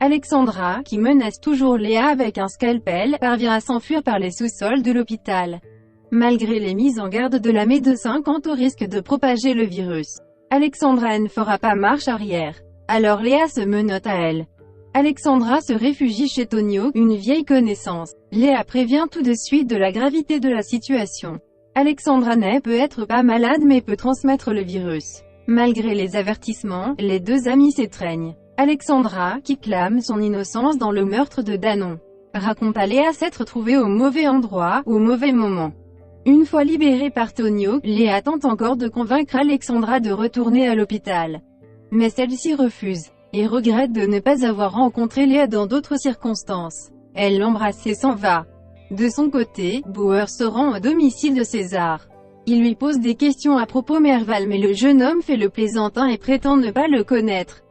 Alexandra, qui menace toujours Léa avec un scalpel, parvient à s'enfuir par les sous-sols de l'hôpital. Malgré les mises en garde de la médecin quant au risque de propager le virus, Alexandra ne fera pas marche arrière. Alors Léa se menotte à elle. Alexandra se réfugie chez Tonio, une vieille connaissance. Léa prévient tout de suite de la gravité de la situation. Alexandra n'est peut-être pas malade mais peut transmettre le virus. Malgré les avertissements, les deux amies s'étreignent. Alexandra, qui clame son innocence dans le meurtre de Danon, raconte à Léa s'être trouvée au mauvais endroit, au mauvais moment. Une fois libérée par Tonio, Léa tente encore de convaincre Alexandra de retourner à l'hôpital. Mais celle-ci refuse, et regrette de ne pas avoir rencontré Léa dans d'autres circonstances. Elle l'embrasse et s'en va. De son côté, Bauer se rend au domicile de César. Il lui pose des questions à propos Merval mais le jeune homme fait le plaisantin et prétend ne pas le connaître.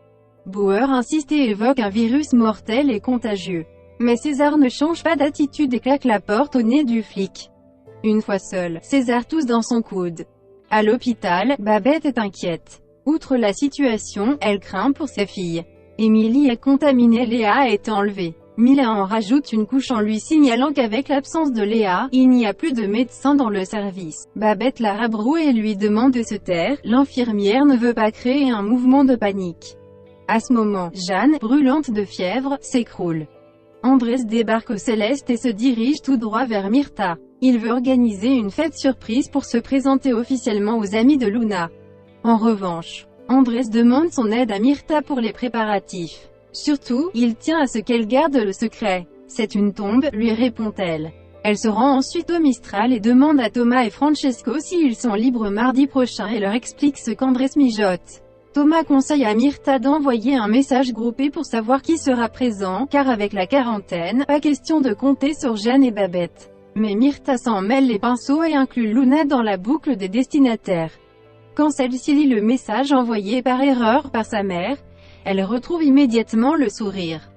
Bauer insiste et évoque un virus mortel et contagieux. Mais César ne change pas d'attitude et claque la porte au nez du flic. Une fois seul, César tousse dans son coude. À l'hôpital, Babette est inquiète. Outre la situation, elle craint pour sa fille. Émilie est contaminée, Léa a été enlevée. Mila en rajoute une couche en lui signalant qu'avec l'absence de Léa, il n'y a plus de médecin dans le service. Babette la rabroue et lui demande de se taire. L'infirmière ne veut pas créer un mouvement de panique. À ce moment, Jeanne, brûlante de fièvre, s'écroule. Andrés débarque au Céleste et se dirige tout droit vers Myrta. Il veut organiser une fête surprise pour se présenter officiellement aux amis de Luna. En revanche, Andrés demande son aide à Myrta pour les préparatifs. Surtout, il tient à ce qu'elle garde le secret. C'est une tombe, lui répond-elle. Elle se rend ensuite au Mistral et demande à Thomas et Francesco s'ils sont libres mardi prochain et leur explique ce qu'Andrés mijote. Thomas conseille à Myrta d'envoyer un message groupé pour savoir qui sera présent, car avec la quarantaine, pas question de compter sur Jeanne et Babette. Mais Myrta s'en mêle les pinceaux et inclut Luna dans la boucle des destinataires. Quand celle-ci lit le message envoyé par erreur par sa mère, elle retrouve immédiatement le sourire.